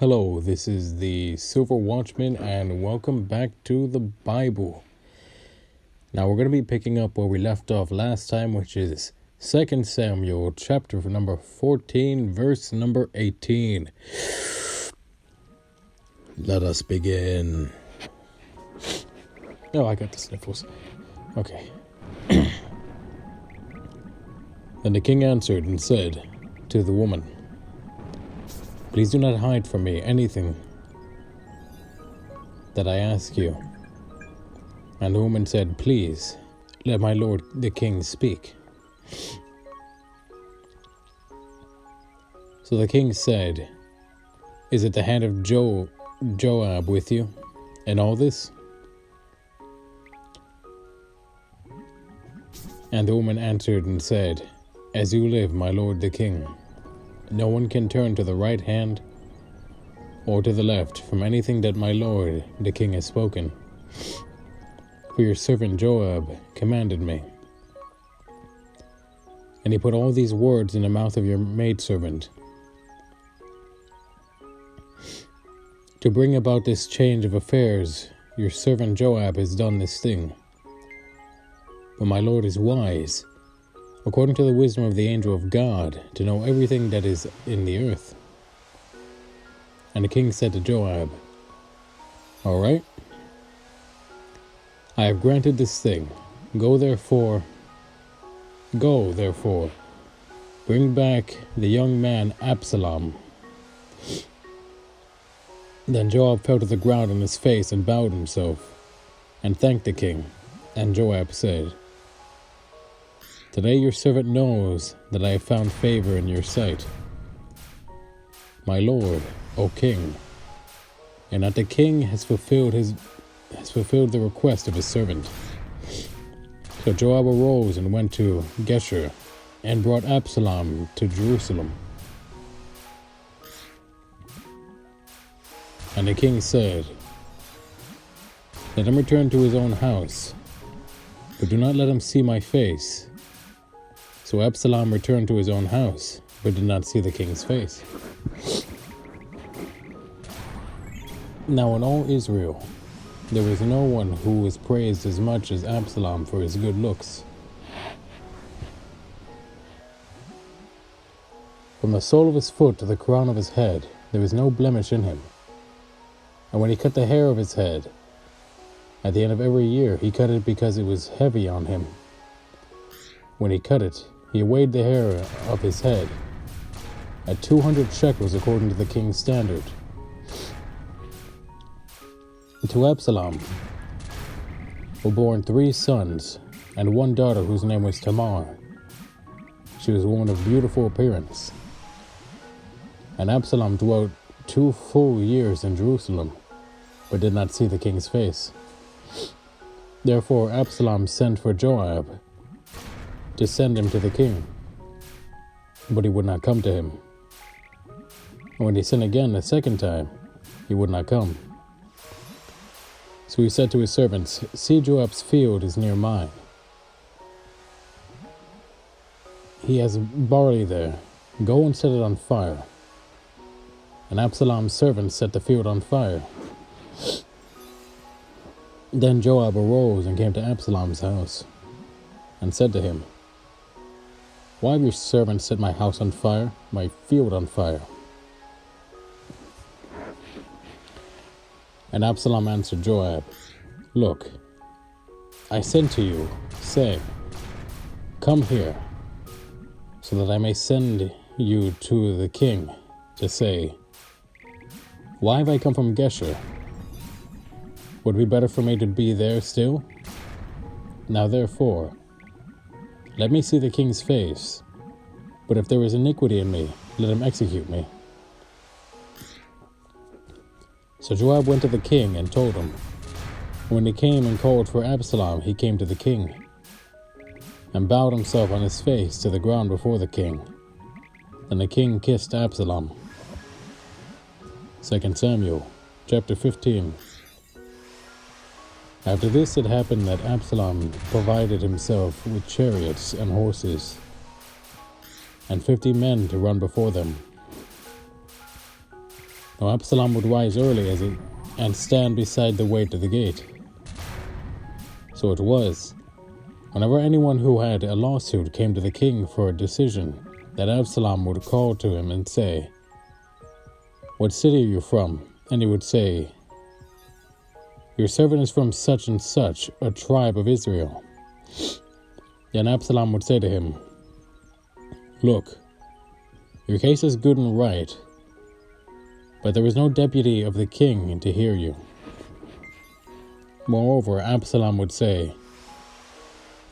Hello, this is the Silver Watchman, and welcome back to the Bible. Now we're going to be picking up where we left off last time, which is 2 Samuel chapter number 14, verse number 18. Let us begin. Oh, I got the sniffles. Okay. Then the king answered and said to the woman, "Please do not hide from me anything that I ask you." And the woman said, "Please, let my lord the king speak." So the king said, "Is it the hand of Joab with you in all this?" And the woman answered and said, "As you live, my lord the king, no one can turn to the right hand or to the left from anything that my lord the king has spoken. For your servant Joab commanded me. And he put all these words in the mouth of your maidservant to bring about this change of affairs. Your servant Joab has done this thing. But my lord is wise, according to the wisdom of the angel of God, to know everything that is in the earth." And the king said to Joab, "All right, I have granted this thing. Go therefore, bring back the young man Absalom." Then Joab fell to the ground on his face and bowed himself and thanked the king. And Joab said, "Today your servant knows that I have found favor in your sight, my lord, O king, and that the king has fulfilled the request of his servant." So Joab arose and went to Geshur and brought Absalom to Jerusalem. And the king said, "Let him return to his own house, but do not let him see my face." So Absalom returned to his own house, but did not see the king's face. Now in all Israel, there was no one who was praised as much as Absalom for his good looks. From the sole of his foot to the crown of his head, there was no blemish in him. And when he cut the hair of his head, at the end of every year, he cut it because it was heavy on him. When he cut it, he weighed the hair of his head at 200 shekels according to the king's standard. To Absalom were born 3 sons and 1 daughter whose name was Tamar. She was a woman of beautiful appearance. And Absalom dwelt 2 full years in Jerusalem, but did not see the king's face. Therefore Absalom sent for Joab to send him to the king, but he would not come to him. And when he sent again a second time, he would not come. So he said to his servants, "See, Joab's field is near mine. He has barley there. Go and set it on fire." And Absalom's servants set the field on fire. Then Joab arose and came to Absalom's house and said to him, "Why have your servants set my house on fire, my field on fire?" And Absalom answered Joab, "Look, I sent to you, saying, 'Come here, so that I may send you to the king to say, why have I come from Geshur? Would it be better for me to be there still? Now therefore, let me see the king's face, but if there is iniquity in me, let him execute me.'" So Joab went to the king and told him. When he came and called for Absalom, he came to the king and bowed himself on his face to the ground before the king. And the king kissed Absalom. 2 Samuel chapter 15. After this it happened that Absalom provided himself with chariots and horses, and 50 men to run before them. Now Absalom would rise early and stand beside the way to the gate. So it was, whenever anyone who had a lawsuit came to the king for a decision, that Absalom would call to him and say, "What city are you from?" And he would say, "Your servant is from such and such, a tribe of Israel." Then Absalom would say to him, "Look, your case is good and right, but there is no deputy of the king to hear you." Moreover, Absalom would say,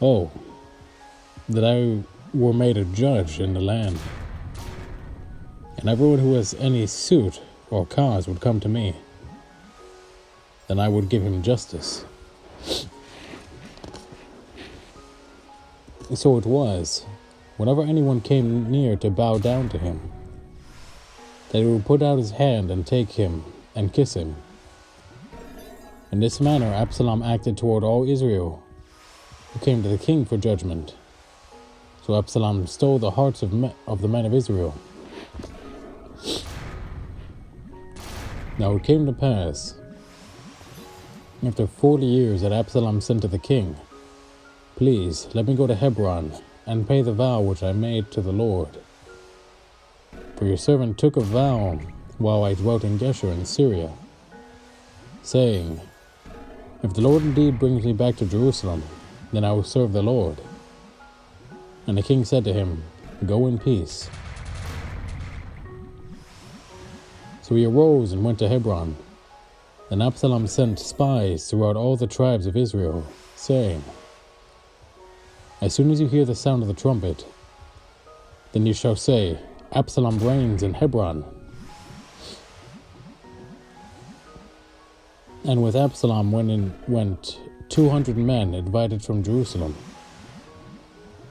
"Oh, that I were made a judge in the land, and everyone who has any suit or cause would come to me. Then I would give him justice." So it was, whenever anyone came near to bow down to him, that he would put out his hand and take him and kiss him. In this manner Absalom acted toward all Israel who came to the king for judgment. So Absalom stole the hearts of the men of Israel. Now it came to pass, after 40 years, that Absalom said to the king, "Please, let me go to Hebron and pay the vow which I made to the Lord. For your servant took a vow while I dwelt in Geshur in Syria, saying, If the Lord indeed brings me back to Jerusalem, then I will serve the Lord." And the king said to him, "Go in peace." So he arose and went to Hebron. Then Absalom sent spies throughout all the tribes of Israel, saying, "As soon as you hear the sound of the trumpet, then you shall say, Absalom reigns in Hebron." And with Absalom went 200 men invited from Jerusalem.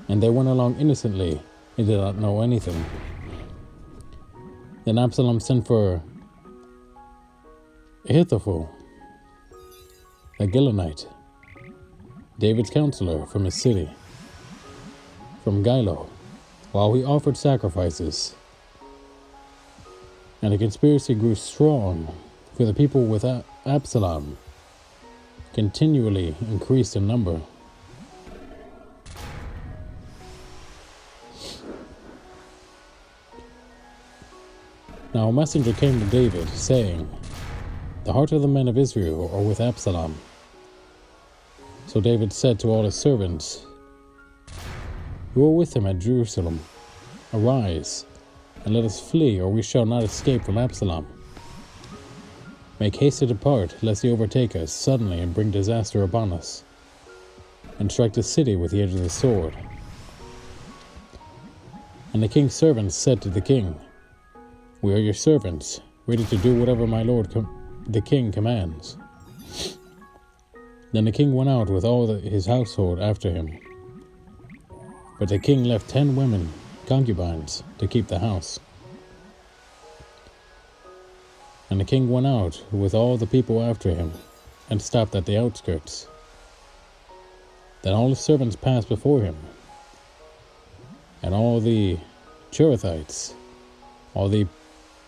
And they went along innocently and did not know anything. Then Absalom sent for Ahithophel, the Gilonite, David's counselor, from his city, from Gilo, while he offered sacrifices. And the conspiracy grew strong, for the people with Absalom continually increased in number. Now a messenger came to David, saying, "The heart of the men of Israel are with Absalom." So David said to all his servants who were with him at Jerusalem, "Arise, and let us flee, or we shall not escape from Absalom. Make haste to depart, lest he overtake us suddenly and bring disaster upon us, and strike the city with the edge of the sword." And the king's servants said to the king, "We are your servants, ready to do whatever my lord the king commands." Then the king went out with all his household after him. But the king left 10 women, concubines, to keep the house. And the king went out with all the people after him, and stopped at the outskirts. Then all his servants passed before him, and all the Cherethites, all the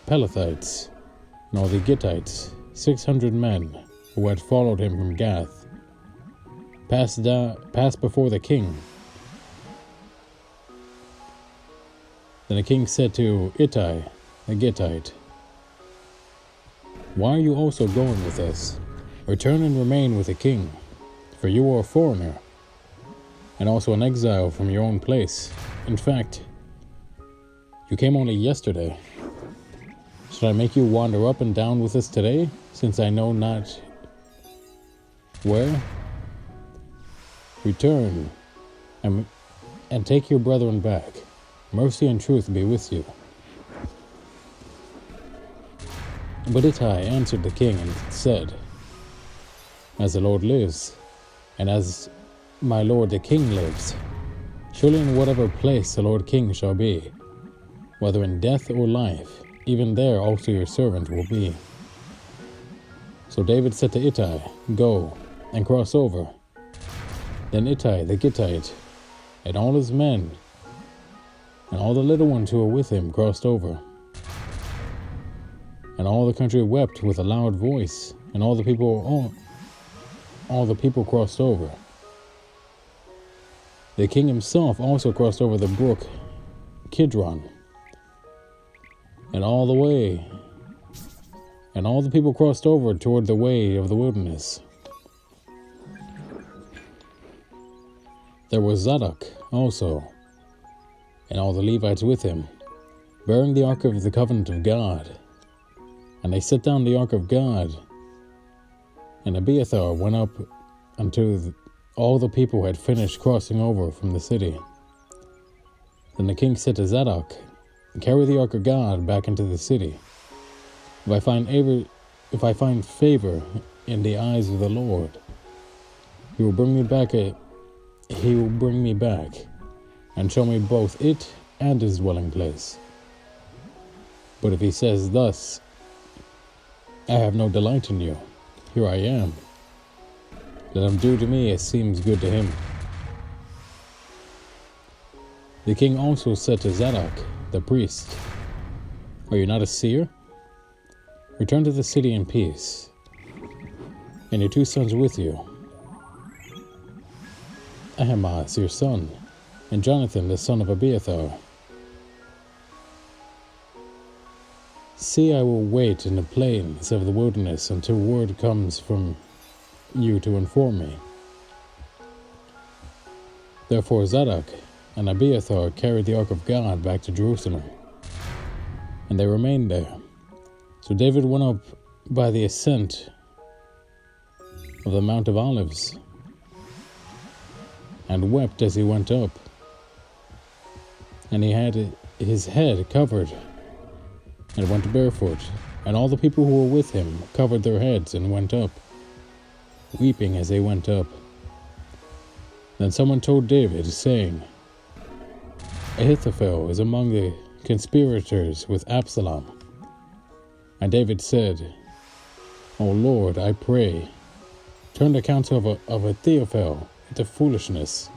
Pelethites, and all the Gittites, 600 men who had followed him from Gath, passed before the king. Then the king said to Ittai the Gittite, "Why are you also going with us? Return and remain with the king, for you are a foreigner, and also an exile from your own place. In fact, you came only yesterday. Should I make you wander up and down with us today, since I know not where? Return and take your brethren back. Mercy and truth be with you." But Ittai answered the king and said, "As the Lord lives, and as my lord the king lives, surely in whatever place the Lord king shall be, whether in death or life, even there also your servant will be." So David said to Ittai, "Go and cross over." Then Ittai the Gittite and all his men and all the little ones who were with him crossed over. And all the country wept with a loud voice, and all the people crossed over. The king himself also crossed over the brook Kidron, and all the people crossed over toward the way of the wilderness. There was Zadok also, and all the Levites with him, bearing the ark of the covenant of God. And they set down the ark of God, and Abiathar went up until all the people had finished crossing over from the city. Then the king said to Zadok, "Carry the ark of God back into the city. If I find favor in the eyes of the Lord, he will bring me back and show me both it and his dwelling place. But if he says thus, I have no delight in you, here I am, let him do to me as seems good to him." The king also said to Zadok, the priest, "Are you not a seer? Return to the city in peace, and your 2 sons with you, Ahimaaz your son, and Jonathan the son of Abiathar. See, I will wait in the plains of the wilderness until word comes from you to inform me." Therefore Zadok and Abiathar carried the ark of God back to Jerusalem, and they remained there. So David went up by the ascent of the Mount of Olives, and wept as he went up, and he had his head covered, and went barefoot, and all the people who were with him covered their heads and went up, weeping as they went up. Then someone told David, saying, "Ahithophel is among the conspirators with Absalom." And David said, "O Lord, I pray, turn the counsel of Ahithophel into foolishness."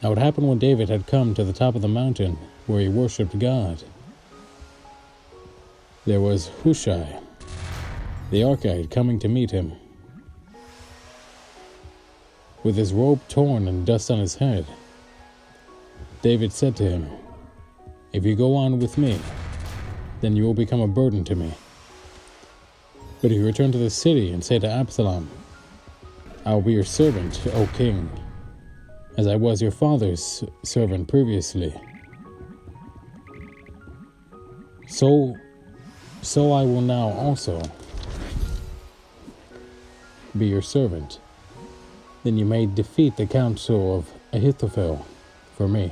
Now it happened when David had come to the top of the mountain where he worshipped God, there was Hushai, the Archite, coming to meet him, with his robe torn and dust on his head. David said to him, "If you go on with me, then you will become a burden to me. But if you return to the city and say to Absalom, I will be your servant, O king, as I was your father's servant previously, so I will now also be your servant. Then you may defeat the counsel of Ahithophel for me.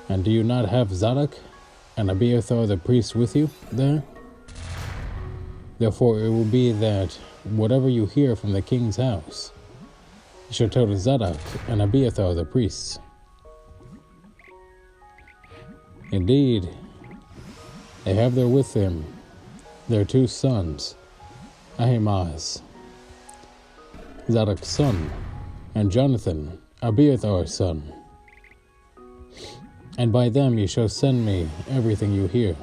And do you not have Zadok and Abiathar the priest with you there? Therefore it will be that whatever you hear from the king's house, you shall tell to Zadok and Abiathar the priests. Indeed, they have there with them their 2 sons, Ahimaaz, Zadok's son, and Jonathan, Abiathar's son. And by them you shall send me everything you hear."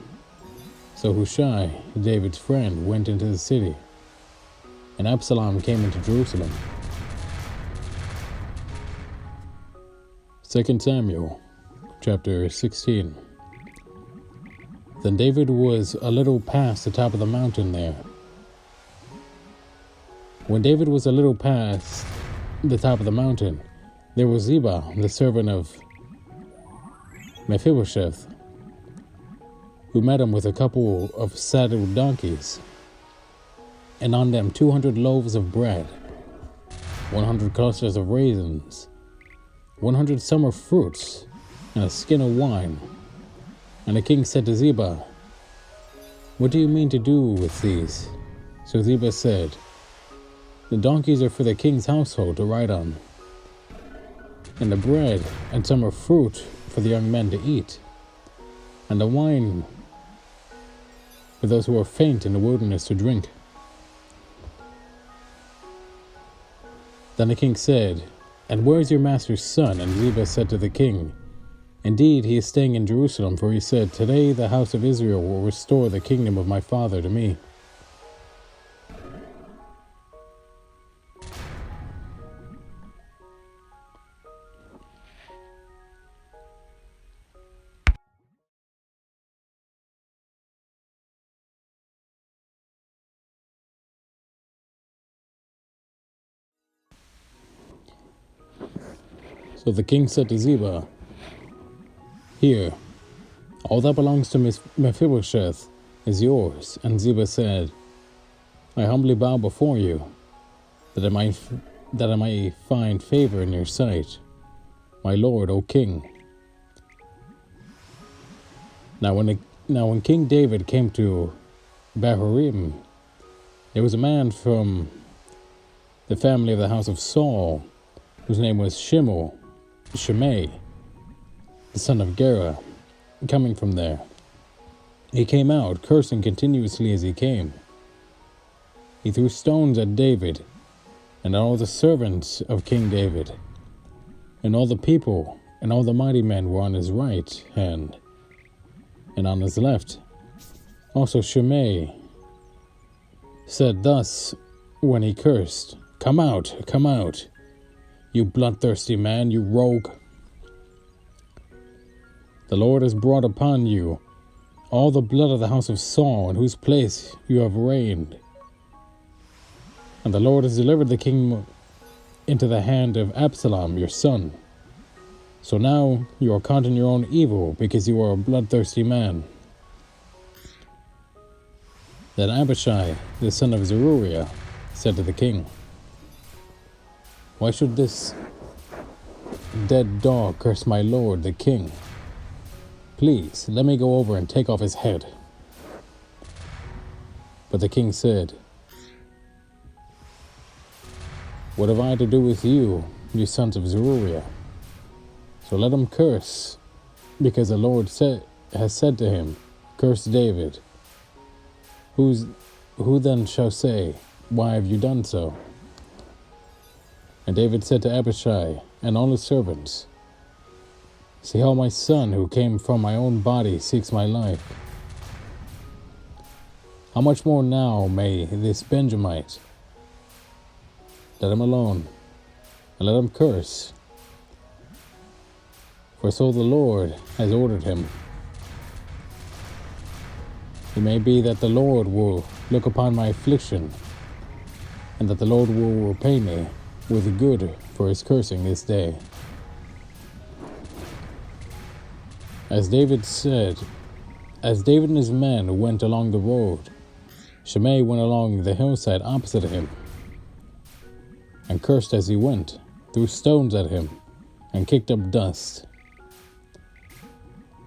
So Hushai, David's friend, went into the city, and Absalom came into Jerusalem. 2 Samuel chapter 16. Then David was a little past the top of the mountain there. When David was a little past the top of the mountain, there was Ziba, the servant of Mephibosheth, who met him with a couple of saddled donkeys, and on them 200 loaves of bread, 100 clusters of raisins, 100 summer fruits, and a skin of wine. And the king said to Ziba, "What do you mean to do with these?" So Ziba said, "The donkeys are for the king's household to ride on, and the bread and summer fruit for the young men to eat, and the wine for those who are faint in the wilderness to drink." Then the king said, "And where is your master's son?" And Ziba said to the king, Indeed, he is staying in Jerusalem, for he said, 'Today the house of Israel will restore the kingdom of my father to me.'" So the king said to Ziba, "Here, all that belongs to Mephibosheth is yours." And Ziba said, "I humbly bow before you, that I may find favor in your sight, my lord, O king." Now when King David came to Bahurim, there was a man from the family of the house of Saul, whose name was Shimei, the son of Gera, coming from there. He came out, cursing continuously as he came. He threw stones at David, and at all the servants of King David, and all the people, and all the mighty men were on his right hand, and on his left. Also Shimei said thus when he cursed, come out, you bloodthirsty man, you rogue. The Lord has brought upon you all the blood of the house of Saul, in whose place you have reigned. And the Lord has delivered the kingdom into the hand of Absalom, your son. So now you are caught in your own evil, because you are a bloodthirsty man." Then Abishai, the son of Zeruiah, said to the king, "Why should this dead dog curse my lord, the king? Please, let me go over and take off his head." But the king said, "What have I to do with you, you sons of Zeruiah? So let him curse, because the Lord has said to him, 'Curse David.' Who then shall say, 'Why have you done so?'" And David said to Abishai and all his servants, "See how my son, who came from my own body, seeks my life. How much more now may this Benjamite? Let him alone, and let him curse. For so the Lord has ordered him. It may be that the Lord will look upon my affliction, and that the Lord will repay me with good for his cursing this day." As David and his men went along the road, Shimei went along the hillside opposite him, and cursed as he went, threw stones at him, and kicked up dust.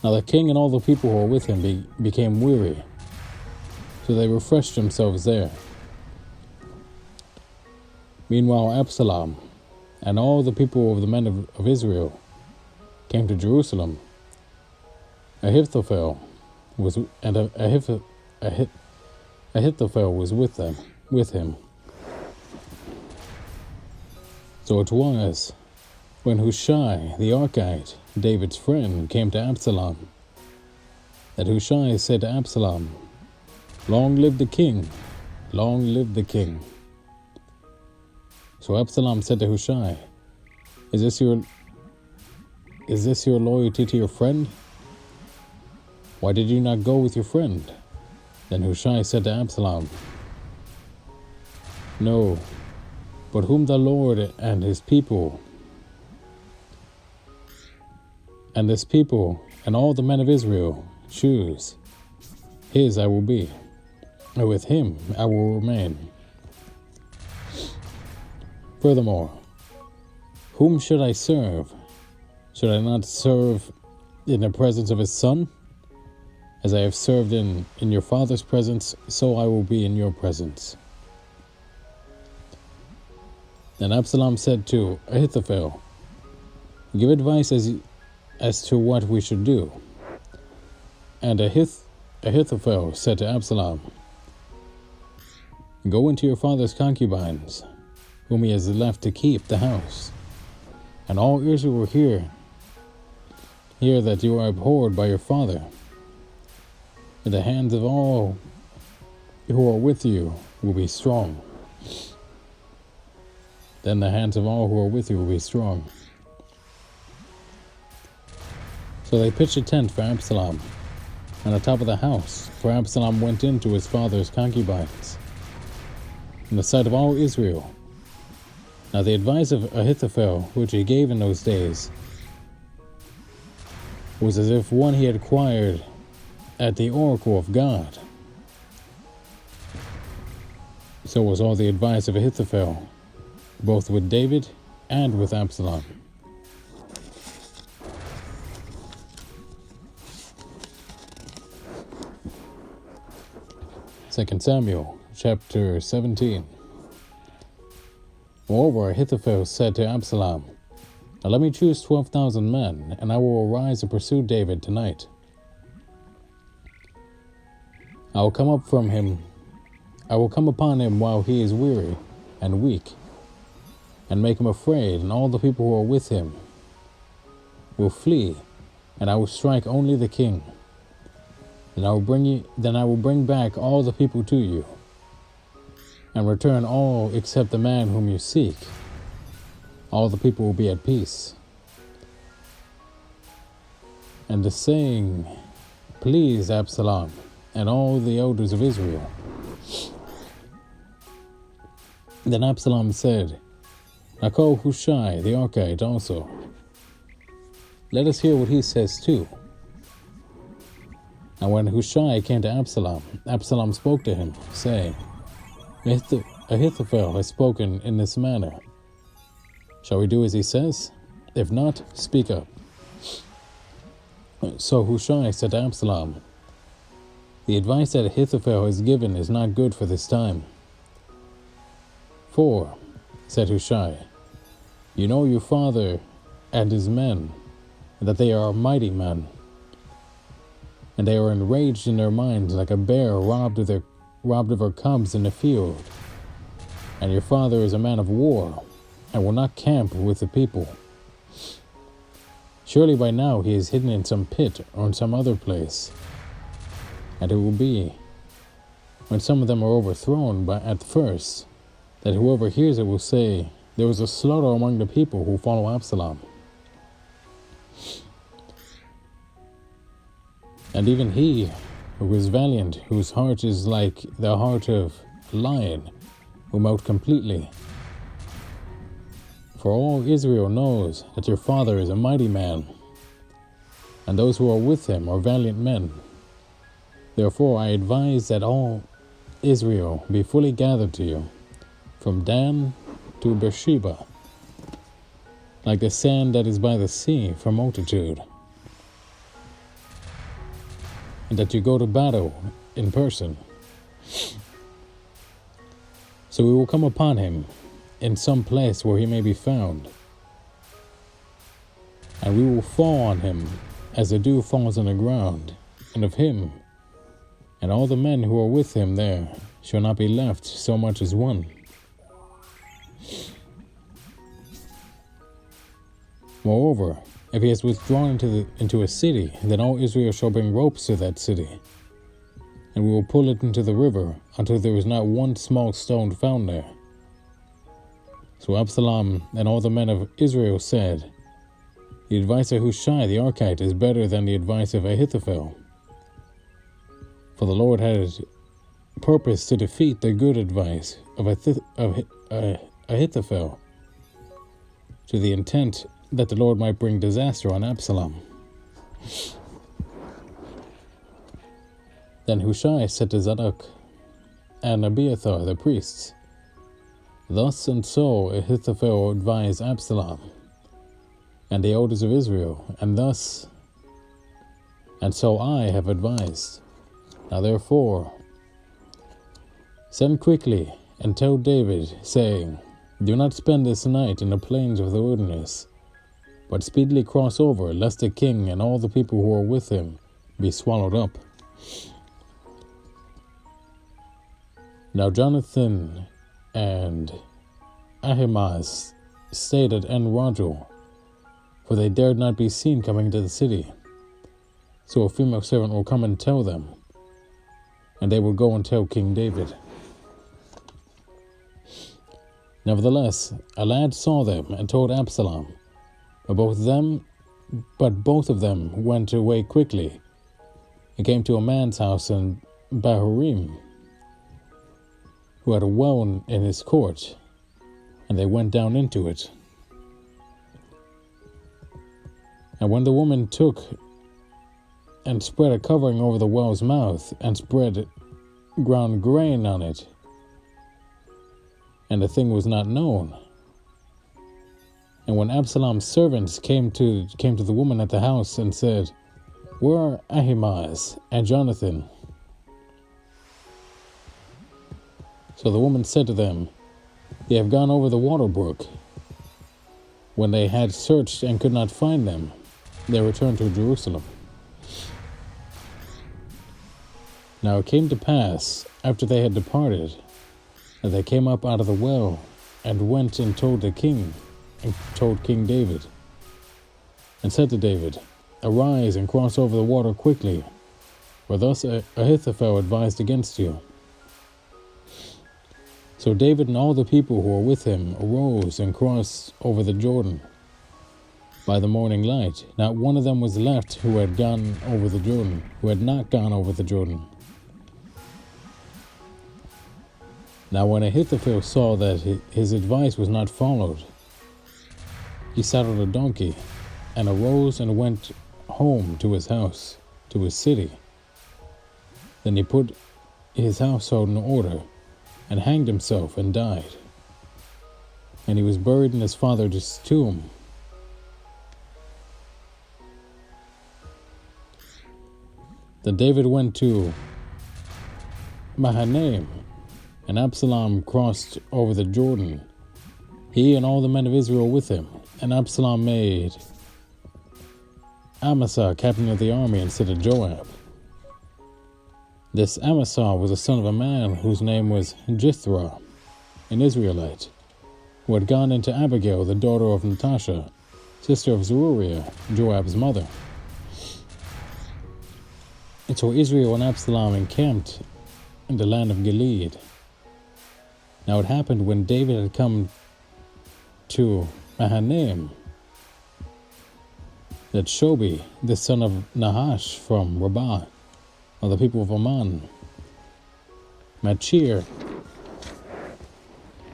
Now the king and all the people who were with him became weary, so they refreshed themselves there. Meanwhile Absalom and all the people of the men of Israel came to Jerusalem. Ahithophel was with him. So it was, when Hushai the Archite, David's friend, came to Absalom, that Hushai said to Absalom, "Long live the king! Long live the king!" So Absalom said to Hushai, Is this your loyalty to your friend? Why did you not go with your friend?" Then Hushai said to Absalom, "No, but whom the Lord and this people and all the men of Israel choose, his I will be, and with him I will remain. Furthermore, whom should I serve? Should I not serve in the presence of his son? As I have served in your father's presence, so I will be in your presence." Then Absalom said to Ahithophel, "Give advice as to what we should do." And Ahithophel said to Absalom, "Go into your father's concubines, whom he has left to keep the house, and all Israel will hear hear that you are abhorred by your father, and the hands of all who are with you will be strong. Then the hands of all who are with you will be strong. So they pitched a tent for Absalom on the top of the house, for Absalom went into his father's concubines, in the sight of all Israel. Now the advice of Ahithophel, which he gave in those days, was as if one he had acquired at the oracle of God. So was all the advice of Ahithophel, both with David and with Absalom. Second Samuel, chapter 17. Moreover, Ahithophel said to Absalom, "Now let me choose 12,000 men, and I will arise and pursue David tonight. I will come upon him while he is weary and weak, and make him afraid, and all the people who are with him will flee, and I will strike only the king. Then I will bring back all the people to you, and return all except the man whom you seek. All the people will be at peace." And the saying pleased Absalom and all the elders of Israel. Then Absalom said, "Now call Hushai the Archite also. Let us hear what he says too." And when Hushai came to Absalom, Absalom spoke to him, saying, "Ahithophel has spoken in this manner. Shall we do as he says? If not, speak up." So Hushai said to Absalom, "The advice that Ahithophel has given is not good for this time. For," said Hushai, "you know your father and his men, that they are mighty men, and they are enraged in their minds like a bear robbed of her cubs in the field. And your father is a man of war, and will not camp with the people. Surely by now he is hidden in some pit or in some other place. And it will be, when some of them are overthrown at first, that whoever hears it will say, 'There was a slaughter among the people who follow Absalom.' And even he who is valiant, whose heart is like the heart of a lion, will melt completely. For all Israel knows that your father is a mighty man, and those who are with him are valiant men. Therefore I advise that all Israel be fully gathered to you, from Dan to Beersheba, like the sand that is by the sea for multitude, and that you go to battle in person. So we will come upon him in some place where he may be found, and we will fall on him as the dew falls on the ground, and of him and all the men who are with him there shall not be left so much as one. Moreover, if he has withdrawn into a city, then all Israel shall bring ropes to that city, and we will pull it into the river until there is not one small stone found there." So Absalom and all the men of Israel said, "The advice of Hushai the Archite is better than the advice of Ahithophel. For the Lord had purposed to defeat the good advice of Ahithophel, to the intent that the Lord might bring disaster on Absalom." Then Hushai said to Zadok and Abiathar the priests, "Thus and so Ahithophel advised Absalom and the elders of Israel, and so I have advised. Now therefore, send quickly and tell David, saying, 'Do not spend this night in the plains of the wilderness, but speedily cross over, lest the king and all the people who are with him be swallowed up.'" Now Jonathan and Ahimaaz stayed at En Rogel, for they dared not be seen coming into the city. So a female servant will come and tell them, and they will go and tell King David. Nevertheless, a lad saw them and told Absalom, but both of them went away quickly and came to a man's house in Bahurim, who had a well in his court, and they went down into it. And when the woman took and spread a covering over the well's mouth, and spread ground grain on it, and the thing was not known. And when Absalom's servants came to the woman at the house and said, "Where are Ahimaaz and Jonathan?" So the woman said to them, "They have gone over the water brook." When they had searched and could not find them, they returned to Jerusalem. Now it came to pass, after they had departed, that they came up out of the well, and went and told King David, and said to David, "Arise and cross over the water quickly, for thus Ahithophel advised against you." So David and all the people who were with him arose and crossed over the Jordan by the morning light. Not one of them was left who had not gone over the Jordan. Now when Ahithophel saw that his advice was not followed, he saddled a donkey, and arose and went home to his house, to his city. Then he put his household in order, and hanged himself and died. And he was buried in his father's tomb. Then David went to Mahanaim, and Absalom crossed over the Jordan, he and all the men of Israel with him. And Absalom made Amasa captain of the army instead of Joab. This Amasa was the son of a man whose name was Jithra, an Israelite, who had gone into Abigail, the daughter of Natasha, sister of Zeruiah, Joab's mother. And so Israel and Absalom encamped in the land of Gilead. Now it happened when David had come to Mahanaim that Shobi, the son of Nahash from Rabbah, of the people of Ammon, Machir,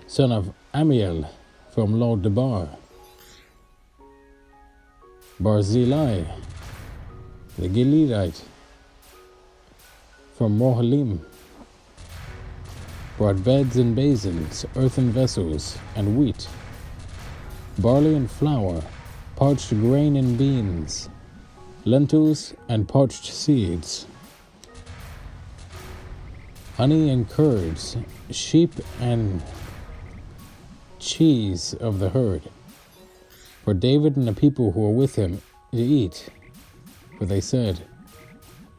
son of Amiel from Lo-debar, Barzillai, the Gileadite from Rohalim, brought beds and basins, earthen vessels, and wheat, barley and flour, parched grain and beans, lentils and parched seeds, honey and curds, sheep and cheese of the herd, for David and the people who were with him to eat. For they said,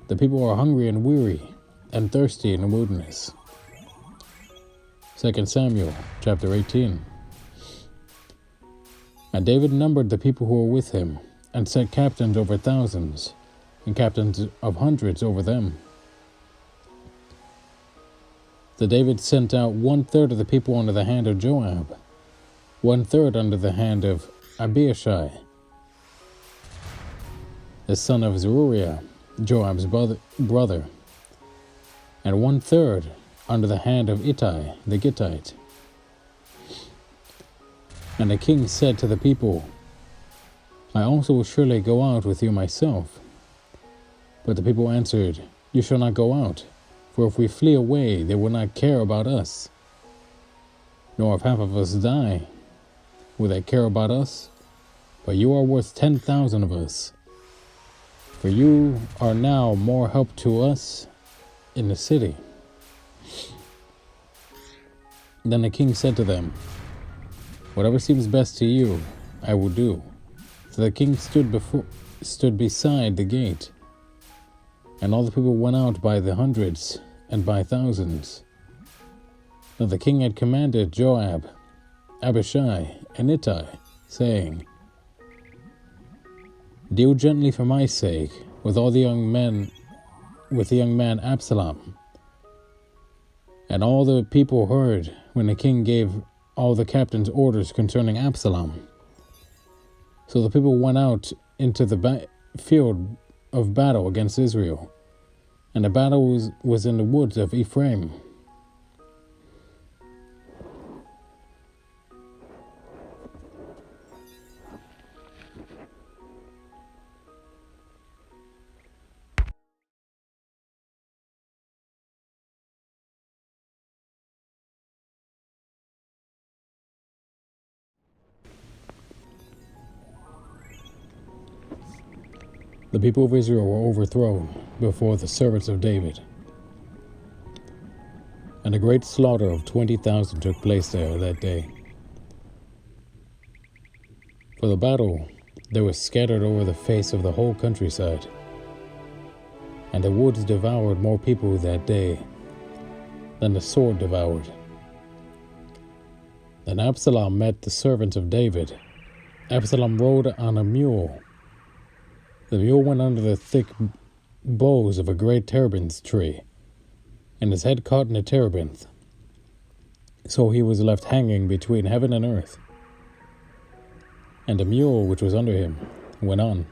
"The people are hungry and weary, and thirsty in the wilderness." 2 Samuel chapter 18. And David numbered the people who were with him, and set captains over thousands, and captains of hundreds over them. So David sent out 1/3 of the people under the hand of Joab, 1/3 under the hand of Abishai, the son of Zeruiah, Joab's brother, and 1/3 under the hand of Ittai the Gittite. And the king said to the people, "I also will surely go out with you myself." But the people answered, "You shall not go out, for if we flee away, they will not care about us. Nor if half of us die, will they care about us? But you are worth 10,000 of us. For you are now more help to us in the city." Then the king said to them, "Whatever seems best to you, I will do." So the king stood beside the gate, and all the people went out by the hundreds and by thousands. Now the king had commanded Joab, Abishai, and Ittai, saying, Deal gently for my sake with the young man Absalom. And all the people heard when the king gave all the captains orders concerning Absalom. So the people went out into the field of battle against Israel, and the battle was in the woods of Ephraim. The people of Israel were overthrown before the servants of David, and a great slaughter of 20,000 took place there that day. For the battle, they were scattered over the face of the whole countryside, and the woods devoured more people that day than the sword devoured. Then Absalom met the servants of David. Absalom rode on a mule. The mule went under the thick boughs of a great terebinth tree, and his head caught in the terebinth. So he was left hanging between heaven and earth. And the mule which was under him went on.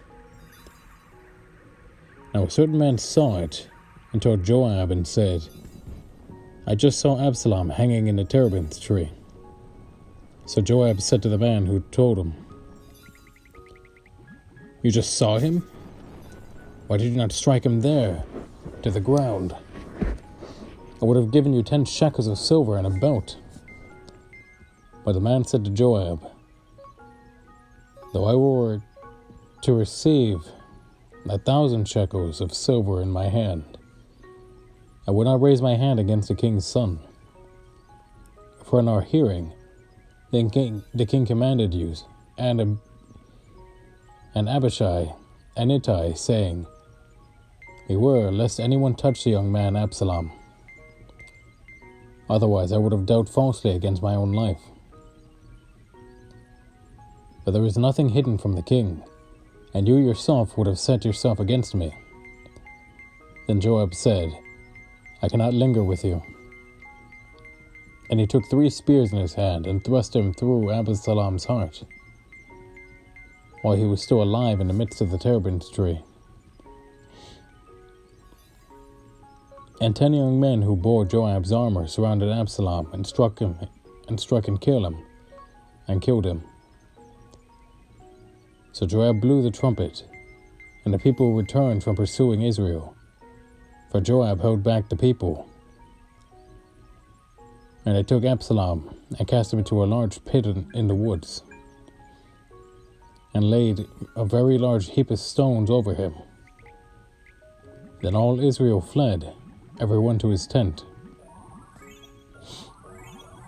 Now a certain man saw it, and told Joab and said, I just saw Absalom hanging in the terebinth tree. So Joab said to the man who told him, You just saw him? Why did you not strike him there, to the ground? I would have given you 10 shekels of silver and a belt. But the man said to Joab, Though I were to receive 1,000 shekels of silver in my hand, I would not raise my hand against the king's son. For in our hearing, the king commanded you, and Abishai and Ittai, saying, Beware lest anyone touch the young man Absalom. Otherwise I would have dealt falsely against my own life. But there is nothing hidden from the king, and you yourself would have set yourself against me. Then Joab said, I cannot linger with you. And he took 3 spears in his hand and thrust them through Absalom's heart, while he was still alive in the midst of the terebinth tree. And 10 young men who bore Joab's armor surrounded Absalom and struck and killed him, and killed him. So Joab blew the trumpet, and the people returned from pursuing Israel, for Joab held back the people. And they took Absalom and cast him into a large pit in the woods, and laid a very large heap of stones over him. Then all Israel fled, every one to his tent.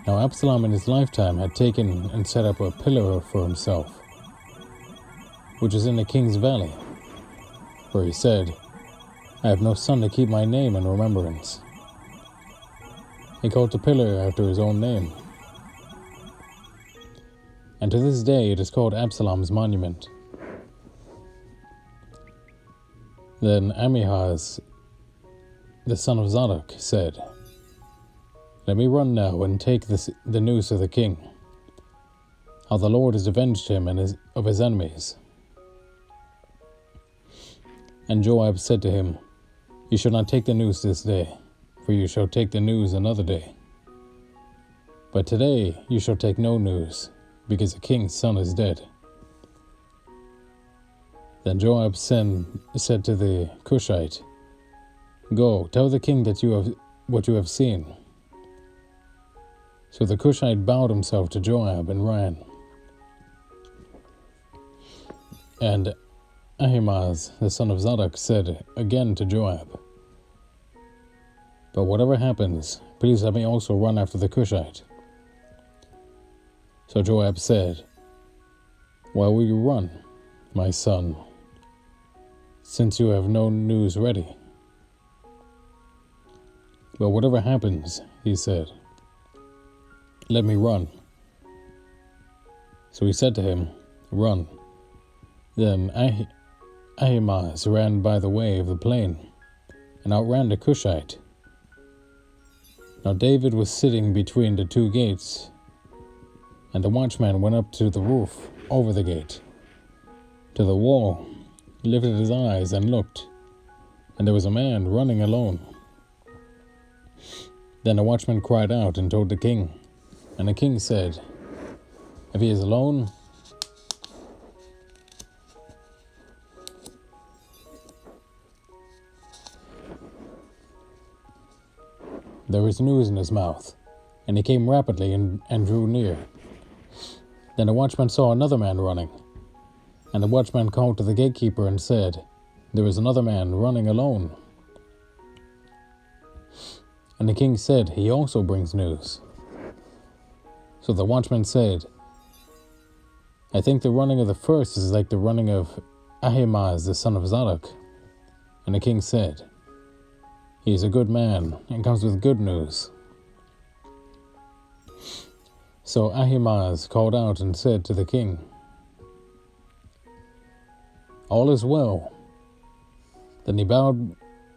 Now Absalom in his lifetime had taken and set up a pillar for himself, which is in the king's valley, for he said, I have no son to keep my name in remembrance. He called the pillar after his own name. And to this day it is called Absalom's monument. Then Ahimaaz, the son of Zadok, said, Let me run now and take the news of the king, how the Lord has avenged him and of his enemies. And Joab said to him, You shall not take the news this day, for you shall take the news another day. But today you shall take no news, because the king's son is dead. Then Joab said to the Cushite, Go, tell the king what you have seen. So the Cushite bowed himself to Joab and ran. And Ahimaaz, the son of Zadok, said again to Joab, But whatever happens, please let me also run after the Cushite. So Joab said, Why will you run, my son, since you have no news ready? But whatever happens, he said, let me run. So he said to him, Run. Then Ahimaaz ran by the way of the plain, and outran the Cushite. Now David was sitting between the two gates, and the watchman went up to the roof over the gate, to the wall, lifted his eyes and looked, and there was a man running alone. Then the watchman cried out and told the king, and the king said, "If he is alone, there was news in his mouth." And he came rapidly and drew near. Then the watchman saw another man running, and the watchman called to the gatekeeper and said, "There is another man running alone." And the king said, "He also brings news." So the watchman said, "I think the running of the first is like the running of Ahimaaz the son of Zadok." And the king said, "He is a good man and comes with good news." So Ahimaaz called out and said to the king, "All is well." Then he bowed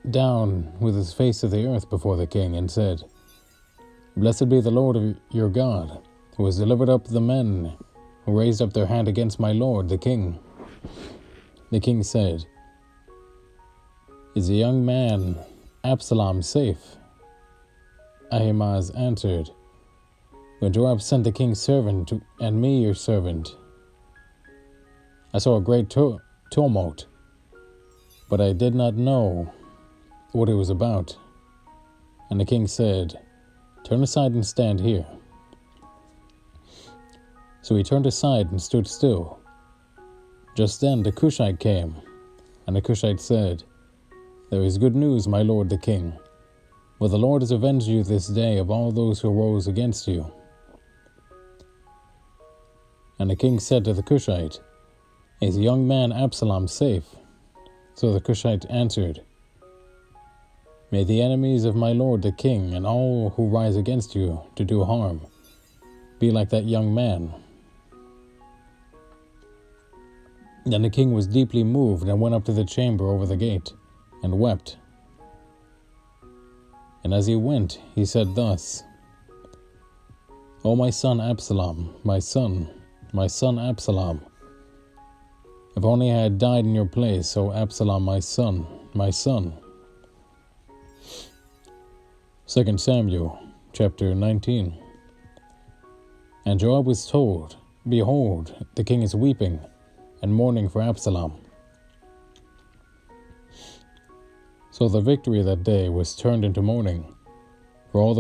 down with his face to the earth before the king and said, "Blessed be the Lord of your God, who has delivered up the men who raised up their hand against my lord the king." The king said, "Is the young man Absalom safe?" Ahimaaz answered, "When Joab sent the king's servant and me your servant, I saw a great tumult, but I did not know what it was about." And the king said, "Turn aside and stand here." So he turned aside and stood still. Just then the Cushite came, and the Cushite said, "There is good news, my lord the king, for the Lord has avenged you this day of all those who rose against you." And the king said to the Cushite, "Is the young man Absalom safe?" So the Cushite answered, "May the enemies of my lord the king and all who rise against you to do harm be like that young man." Then the king was deeply moved and went up to the chamber over the gate and wept. And as he went, he said thus, "O my son Absalom, my son Absalom, if only I had died in your place, O Absalom, my son, my son." 2 Samuel chapter 19. And Joab was told, "Behold, the king is weeping and mourning for Absalom." So the victory that day was turned into mourning for all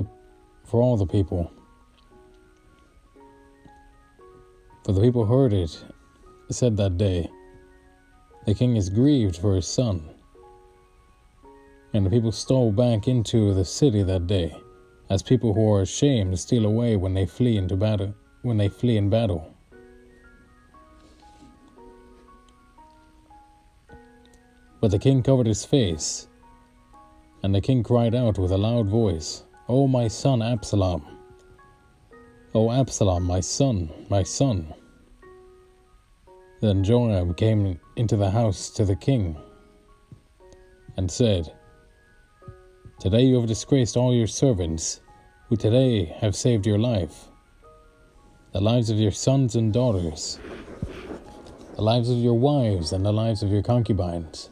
the people. For the people heard it said that day, "The king is grieved for his son." And the people stole back into the city that day, as people who are ashamed steal away when they flee in battle. But the king covered his face, and the king cried out with a loud voice, "O my son Absalom! O Absalom, my son, my son!" Then Joab came into the house to the king and said, "Today you have disgraced all your servants, who today have saved your life, the lives of your sons and daughters, the lives of your wives, and the lives of your concubines,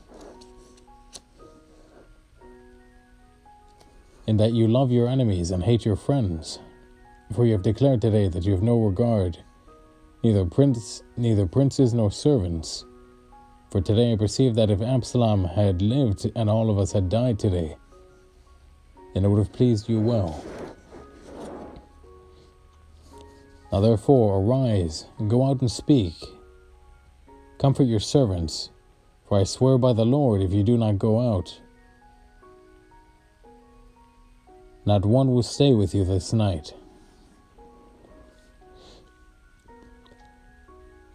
in that you love your enemies and hate your friends. For you have declared today that you have no regard, neither princes nor servants. For today I perceive that if Absalom had lived and all of us had died today, then it would have pleased you well. Now therefore arise, and go out and speak. Comfort your servants, for I swear by the Lord, if you do not go out, not one will stay with you this night.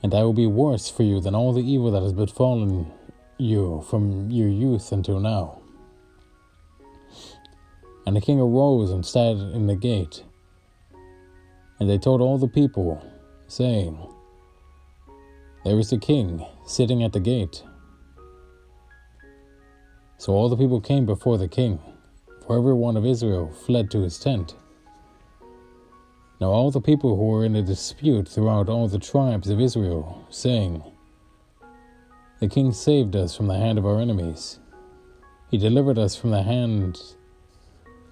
And I will be worse for you than all the evil that has befallen you from your youth until now." And the king arose and sat in the gate. And they told all the people, saying, "There is the king sitting at the gate." So all the people came before the king, for every one of Israel fled to his tent. Now all the people who were in a dispute throughout all the tribes of Israel, saying, "The king saved us from the hand of our enemies. He delivered us from the hand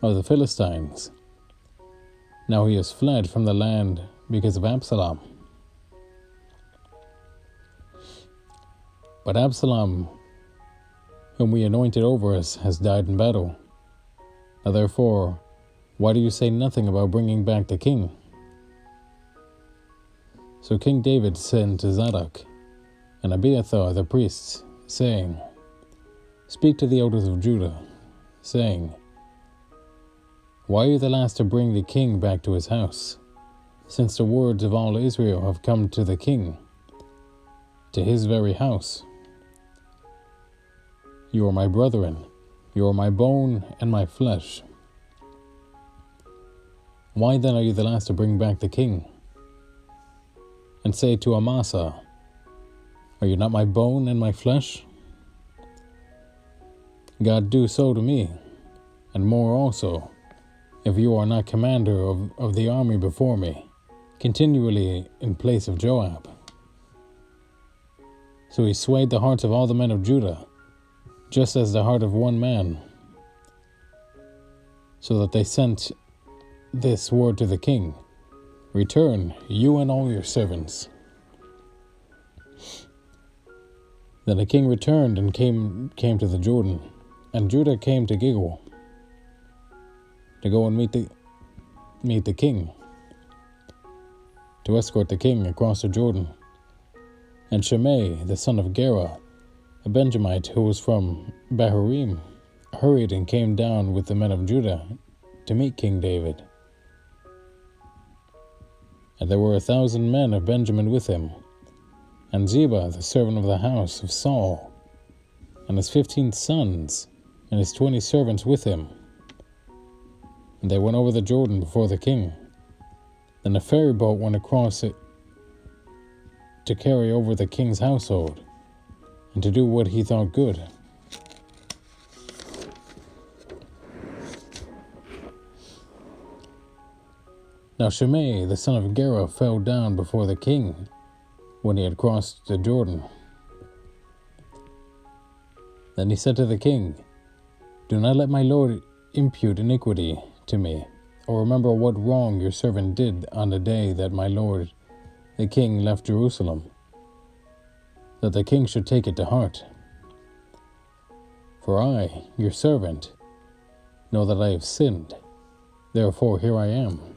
of the Philistines. Now he has fled from the land because of Absalom." But Absalom, whom we anointed over us, has died in battle. Now therefore, why do you say nothing about bringing back the king? So King David sent to Zadok and Abiathar the priests, saying, "Speak to the elders of Judah, saying, Why are you the last to bring the king back to his house, since the words of all Israel have come to the king, to his very house? You are my brethren, you are my bone and my flesh. Why then are you the last to bring back the king? And say to Amasa, Are you not my bone and my flesh? God do so to me, and more also, if you are not commander of the army before me, continually in place of Joab." So he swayed the hearts of all the men of Judah, just as the heart of one man, so that they sent this word to the king, "Return, you and all your servants." Then the king returned and came to the Jordan, and Judah came to Gilgal to go and meet the king, to escort the king across the Jordan. And Shimei, the son of Gera, a Benjamite who was from Bahurim, hurried and came down with the men of Judah to meet King David. And there were 1,000 men of Benjamin with him, and Ziba, the servant of the house of Saul, and his 15 sons, and his 20 servants with him. And they went over the Jordan before the king. Then a ferry boat went across it to carry over the king's household, and to do what he thought good. Now Shimei, the son of Gera, fell down before the king when he had crossed the Jordan. Then he said to the king, "Do not let my lord impute iniquity to me, or remember what wrong your servant did on the day that my lord the king left Jerusalem, that the king should take it to heart. For I, your servant, know that I have sinned. Therefore here I am,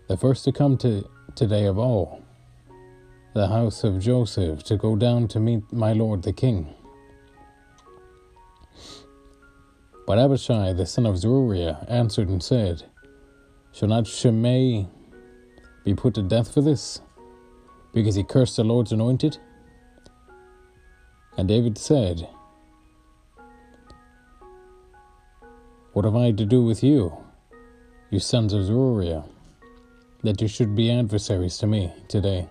the first to come today of all, the house of Joseph, to go down to meet my lord the king." But Abishai, the son of Zeruiah, answered and said, "Shall not Shimei be put to death for this, because he cursed the Lord's anointed?" And David said, "What have I to do with you, you sons of Zeruiah, that you should be adversaries to me today?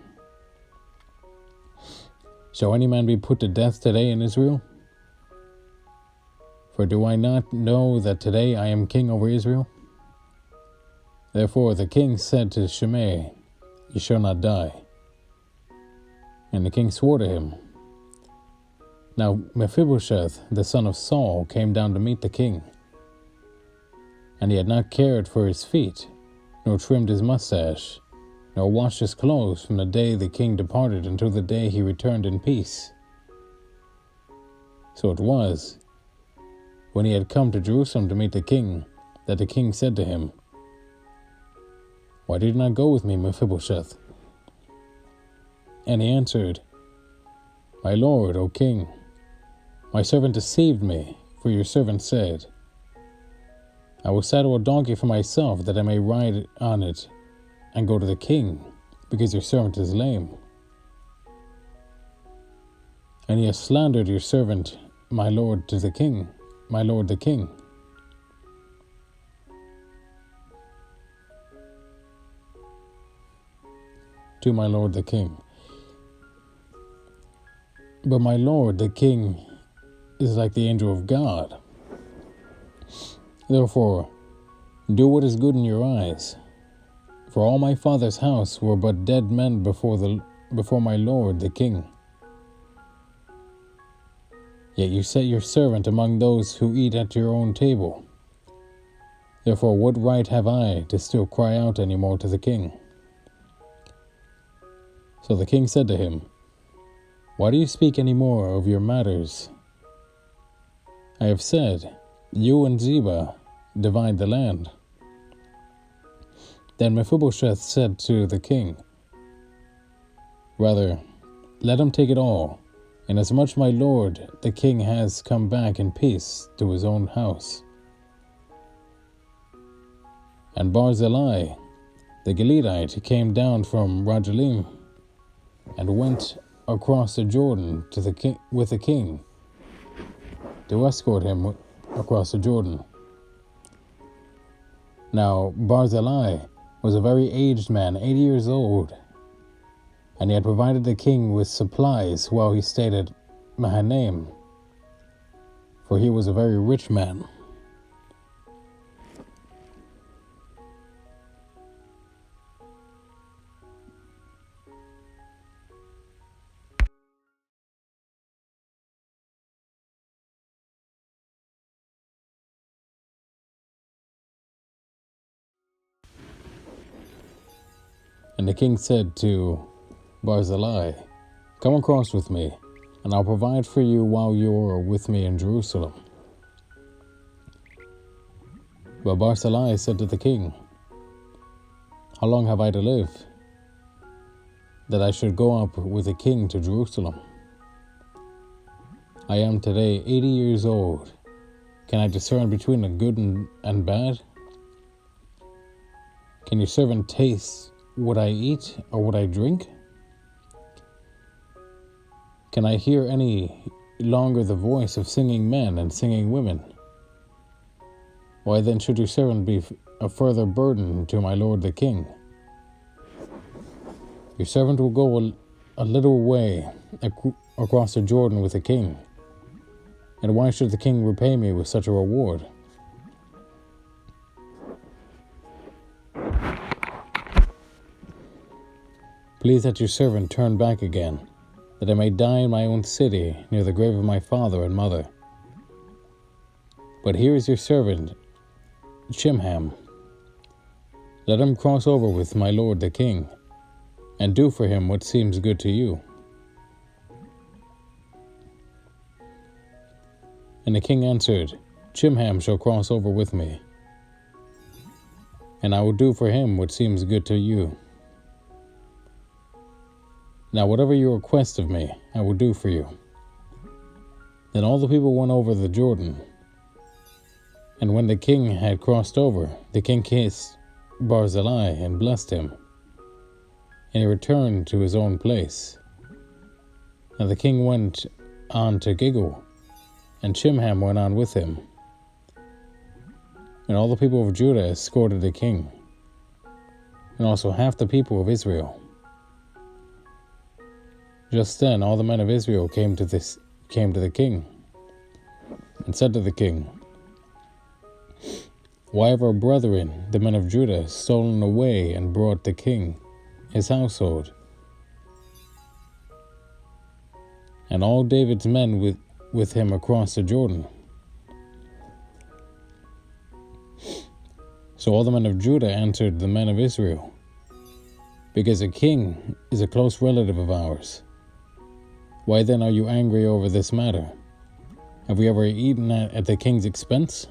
Shall any man be put to death today in Israel? For do I not know that today I am king over Israel?" Therefore the king said to Shimei, "You shall not die." And the king swore to him. Now Mephibosheth, the son of Saul, came down to meet the king. And he had not cared for his feet, nor trimmed his mustache, nor washed his clothes from the day the king departed until the day he returned in peace. So it was, when he had come to Jerusalem to meet the king, that the king said to him, "Why did you not go with me, Mephibosheth?" And he answered, "My lord, O king, my servant deceived me, for your servant said, I will saddle a donkey for myself, that I may ride on it and go to the king, because your servant is lame. And he has slandered your servant, my lord, to the king, my lord the king." To my lord the king. But my lord the king is like the angel of God. Therefore, do what is good in your eyes. For all my father's house were but dead men before my lord the king. Yet you set your servant among those who eat at your own table. Therefore, what right have I to still cry out any more to the king?" So the king said to him, "Why do you speak any more of your matters? I have said, you and Ziba divide the land." Then Mephibosheth said to the king, "Rather, let him take it all, inasmuch my lord the king has come back in peace to his own house." And Barzillai the Gileadite came down from Ragelim and went across the Jordan to with the king to escort him across the Jordan. Now Barzillai was a very aged man, 80 years old, and he had provided the king with supplies while he stayed at Mahanaim, for he was a very rich man. And the king said to Barzillai, "Come across with me, and I'll provide for you while you're with me in Jerusalem." But Barzillai said to the king, "How long have I to live, that I should go up with the king to Jerusalem? I am today 80 years old. Can I discern between the good and bad? Can your servant taste what I eat or what I drink? Can I hear any longer the voice of singing men and singing women? Why then should your servant be a further burden to my lord the king? Your servant will go a little way across the Jordan with the king, and why should the king repay me with such a reward?" Please let your servant turn back again, that I may die in my own city near the grave of my father and mother. But here is your servant, Chimham. Let him cross over with my lord the king, and do for him what seems good to you." And the king answered, "Chimham shall cross over with me, and I will do for him what seems good to you. Now whatever you request of me, I will do for you." Then all the people went over the Jordan. And when the king had crossed over, the king kissed Barzillai and blessed him, and he returned to his own place. And the king went on to Gilgal, and Chimham went on with him. And all the people of Judah escorted the king, and also half the people of Israel. Just then all the men of Israel came to the king, and said to the king, "Why have our brethren, the men of Judah, stolen away and brought the king, his household, and all David's men with him across the Jordan?" So all the men of Judah answered the men of Israel, "Because a king is a close relative of ours. Why then are you angry over this matter? Have we ever eaten at the king's expense?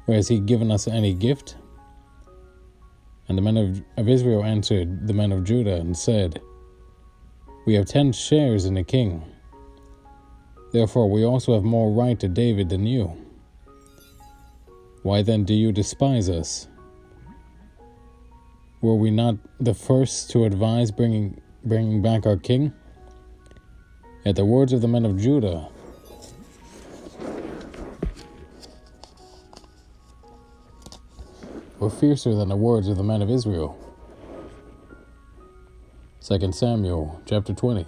Or has he given us any gift?" And the men of Israel answered the men of Judah and said, "We have 10 shares in the king. Therefore we also have more right to David than you. Why then do you despise us? Were we not the first to advise bringing back our king?" Yet the words of the men of Judah were fiercer than the words of the men of Israel. 2 Samuel chapter 20.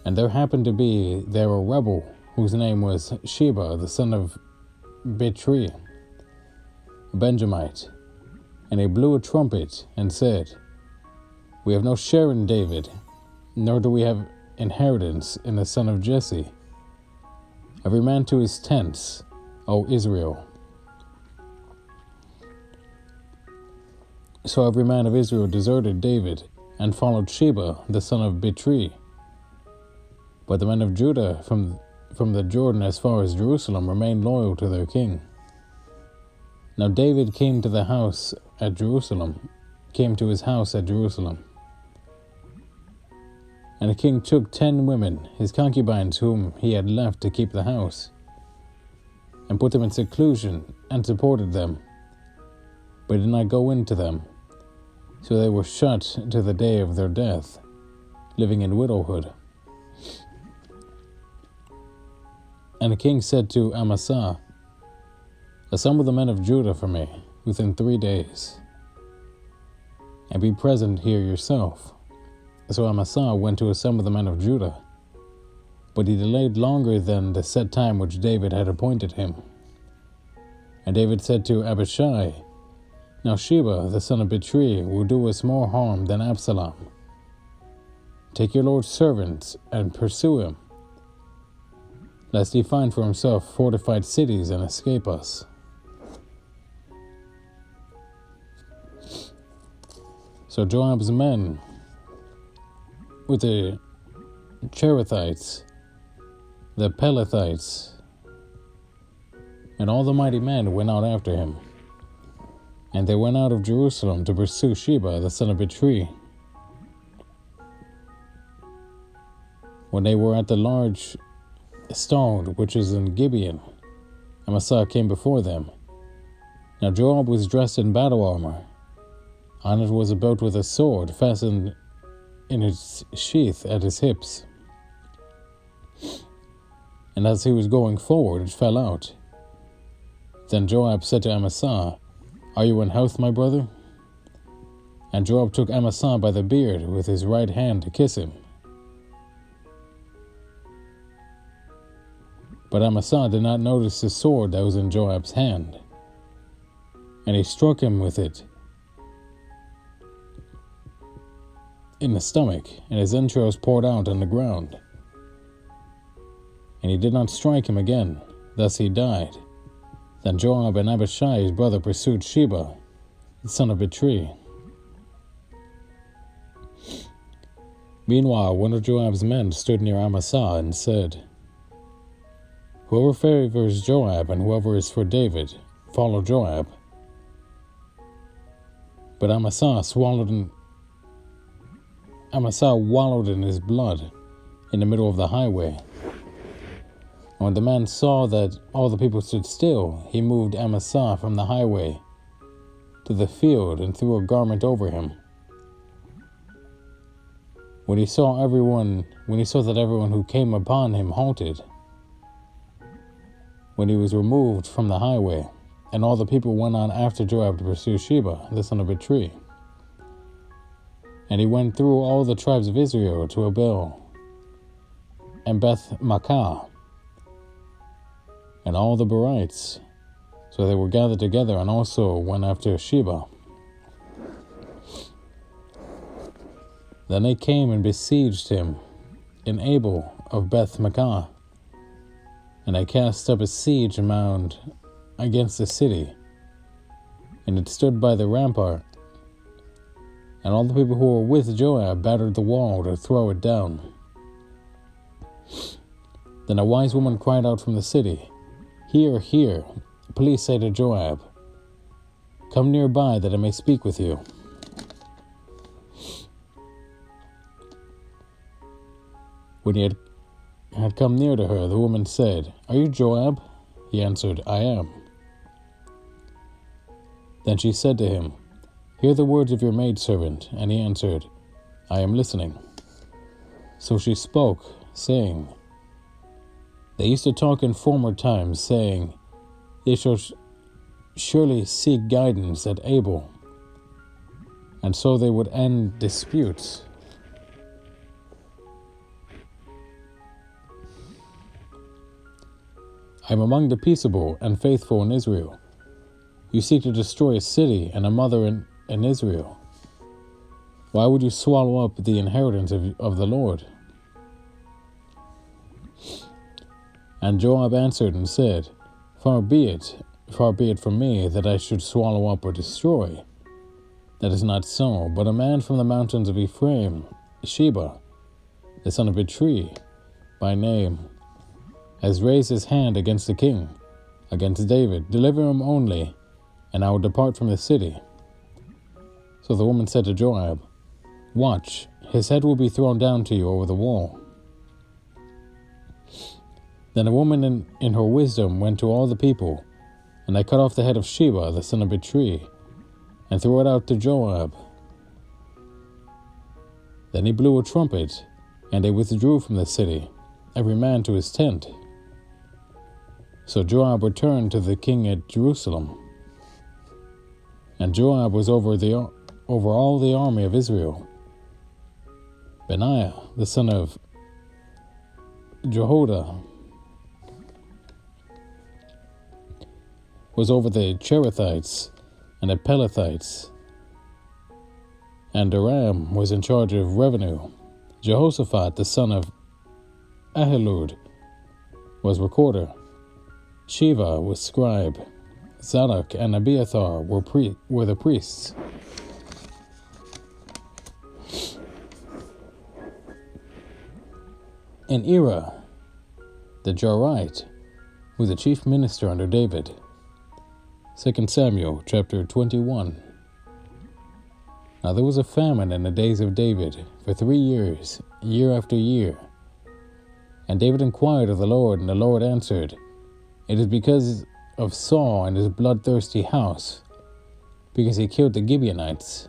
And there happened to be there a rebel whose name was Sheba, the son of Bichri, a Benjamite, and he blew a trumpet and said, "We have no share in David, nor do we have inheritance in the son of Jesse. Every man to his tents, O Israel." So every man of Israel deserted David and followed Sheba, the son of Bichri. But the men of Judah from the Jordan as far as Jerusalem remained loyal to their king. Now David came to his house at Jerusalem. And the king took 10 women, his concubines whom he had left to keep the house, and put them in seclusion and supported them, but did not go into them. So they were shut to the day of their death, living in widowhood. And the king said to Amasa, "Assemble the men of Judah for me within 3 days, and be present here yourself." So Amasa went to assemble the men of Judah, but he delayed longer than the set time which David had appointed him. And David said to Abishai, "Now Sheba, the son of Bichri, will do us more harm than Absalom. Take your lord's servants and pursue him, lest he find for himself fortified cities and escape us." So Joab's men, with the Cherethites, the Pelethites, and all the mighty men went out after him. And they went out of Jerusalem to pursue Sheba, the son of Bichri. When they were at the large stone which is in Gibeon, Amasa came before them. Now Joab was dressed in battle armor. On it was a belt with a sword fastened in its sheath at his hips. And as he was going forward, it fell out. Then Joab said to Amasa, "Are you in health, my brother?" And Joab took Amasa by the beard with his right hand to kiss him. But Amasa did not notice the sword that was in Joab's hand, and he struck him with it in the stomach, and his entrails poured out on the ground. And he did not strike him again, thus he died. Then Joab and Abishai his brother pursued Sheba, the son of Bichri. Meanwhile, one of Joab's men stood near Amasa and said, "Whoever favors Joab and whoever is for David, follow Joab." But Amasa wallowed in his blood in the middle of the highway. And when the man saw that all the people stood still, he moved Amasa from the highway to the field and threw a garment over him. When he saw that everyone who came upon him halted, when he was removed from the highway, and all the people went on after Joab to pursue Sheba, the son of Bichri. And he went through all the tribes of Israel to Abel and Beth Makkah, and all the Berites. So they were gathered together and also went after Sheba. Then they came and besieged him in Abel of Beth Makkah, and they cast up a siege mound against the city, and it stood by the rampart. And all the people who were with Joab battered the wall to throw it down. Then a wise woman cried out from the city, "Hear, hear, please say to Joab, come nearby that I may speak with you." When he had come near to her, the woman said, "Are you Joab?" He answered, "I am." Then she said to him, "Hear the words of your maidservant." And he answered, "I am listening." So she spoke, saying, "They used to talk in former times, saying, they shall surely seek guidance at Abel, and so they would end disputes. am among the peaceable and faithful in Israel. You seek to destroy a city and a mother in Israel. Why would you swallow up the inheritance of the Lord? And Joab answered and said, Far be it from me that I should swallow up or destroy. That is not so, but a man from the mountains of Ephraim, Sheba, the son of Bichri, by name, has raised his hand against the king, against David. Deliver him only, and I will depart from the city. So the woman said to Joab, Watch, his head will be thrown down to you over the wall. Then a woman in her wisdom went to all the people, and they cut off the head of Sheba, the son of Bichri, and threw it out to Joab. Then he blew a trumpet, and they withdrew from the city, every man to his tent. So Joab returned to the king at Jerusalem. And Joab was over all the army of Israel. Benaiah, the son of Jehoiada, was over the Cherethites and the Pelethites, and Aram was in charge of revenue. Jehoshaphat, the son of Ahilud, was recorder. Sheva was scribe. Zadok and Abiathar were the priests. And Ira, the Jarite, was the chief minister under David. 2 Samuel chapter 21. Now there was a famine in the days of David for 3 years, year after year. And David inquired of the Lord, and the Lord answered, It is because of Saul and his bloodthirsty house, because he killed the Gibeonites.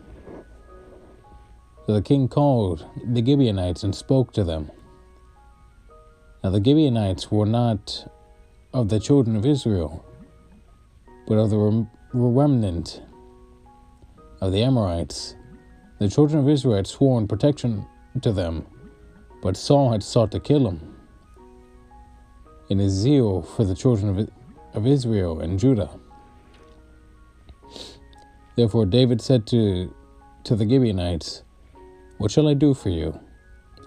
So the king called the Gibeonites and spoke to them. Now the Gibeonites were not of the children of Israel, but of the remnant of the Amorites. The children of Israel had sworn protection to them, but Saul had sought to kill them in his zeal for the children of Israel and Judah. Therefore David said to the Gibeonites, What shall I do for you?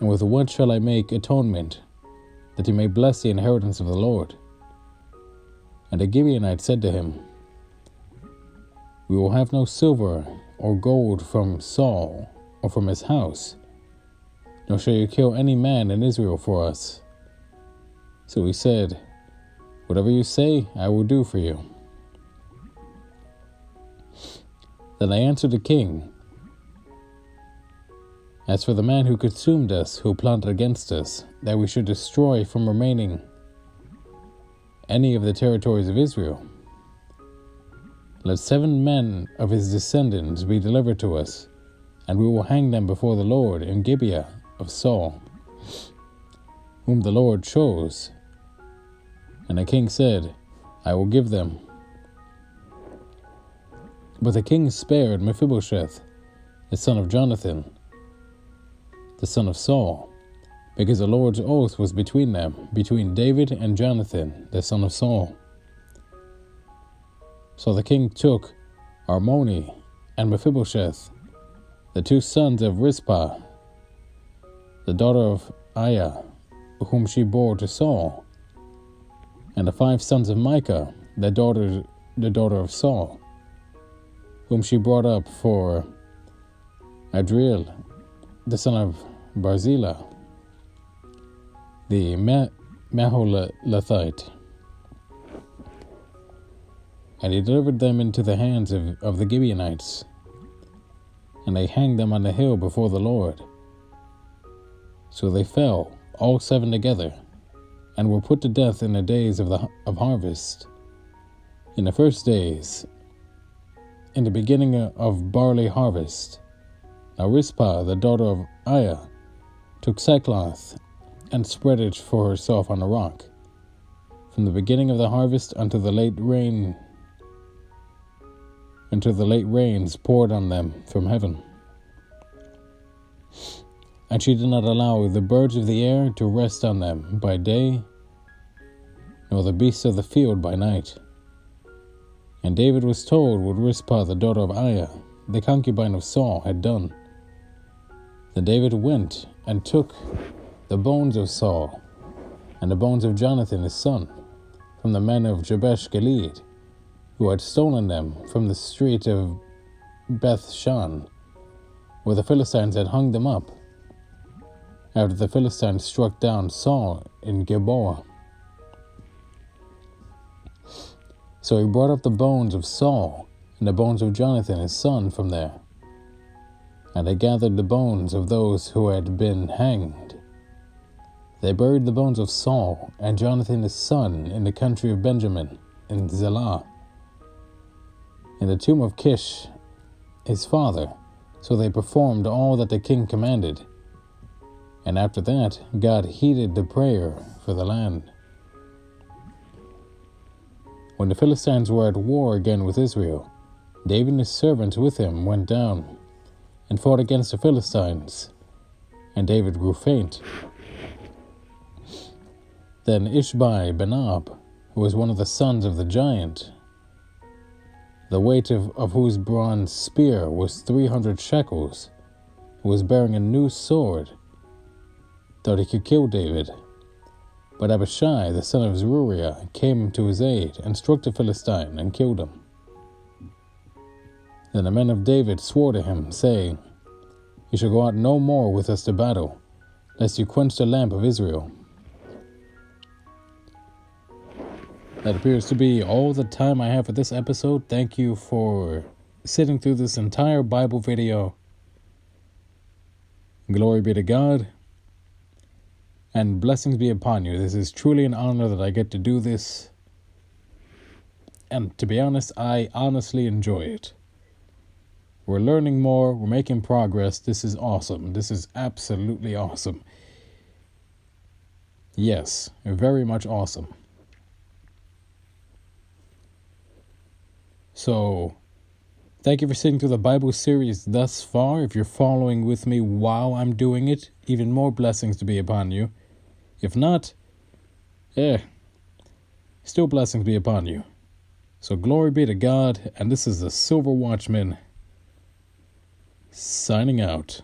And with what shall I make atonement, that you may bless the inheritance of the Lord? And the Gibeonites said to him, We will have no silver or gold from Saul or from his house, nor shall you kill any man in Israel for us. So he said, Whatever you say, I will do for you. Then I answered the king, As for the man who consumed us, who plotted against us, that we should destroy from remaining any of the territories of Israel, let 7 men of his descendants be delivered to us, and we will hang them before the Lord in Gibeah of Saul, whom the Lord chose. And the king said, I will give them. But the king spared Mephibosheth, the son of Jonathan, the son of Saul, because the Lord's oath was between them, between David and Jonathan, the son of Saul. So the king took Armoni and Mephibosheth, the 2 sons of Rizpah, the daughter of Aiah, whom she bore to Saul, and the 5 sons of Micah, the daughter of Saul, whom she brought up for Adriel, the son of Barzillai, the Maholathite. And he delivered them into the hands of the Gibeonites, and they hanged them on the hill before the Lord. So they fell, all 7 together, and were put to death in the days of harvest, in the first days, in the beginning of barley harvest. Now Rizpah, the daughter of Aiah, took sackcloth and spread it for herself on a rock, from the beginning of the harvest until the late rains poured on them from heaven. And she did not allow the birds of the air to rest on them by day, nor the beasts of the field by night. And David was told what Rizpah the daughter of Aiah, the concubine of Saul, had done. Then David went and took the bones of Saul and the bones of Jonathan his son from the men of Jabesh Gilead, who had stolen them from the street of Beth-shan, where the Philistines had hung them up, after the Philistines struck down Saul in Gilboa. So he brought up the bones of Saul and the bones of Jonathan his son from there, and they gathered the bones of those who had been hanged. They buried the bones of Saul and Jonathan his son in the country of Benjamin, in Zelah, in the tomb of Kish his father. So they performed all that the king commanded. And after that, God heeded the prayer for the land. When the Philistines were at war again with Israel, David and his servants with him went down and fought against the Philistines, and David grew faint. Then Ishbi-Benob, who was one of the sons of the giant, the weight of whose bronze spear was 300 shekels, who was bearing a new sword, thought he could kill David. But Abishai, the son of Zeruiah, came to his aid and struck the Philistine and killed him. Then the men of David swore to him, saying, "You shall go out no more with us to battle, lest you quench the lamp of Israel." That appears to be all the time I have for this episode. Thank you for sitting through this entire Bible video. Glory be to God, and blessings be upon you. This is truly an honor that I get to do this, and to be honest, I honestly enjoy it. We're learning more, we're making progress. This is awesome. This is absolutely awesome. Yes, very much awesome. So, thank you for sitting through the Bible series thus far. If you're following with me while I'm doing it, even more blessings to be upon you. If not, still blessings be upon you. So glory be to God, and this is the Silver Watchman signing out.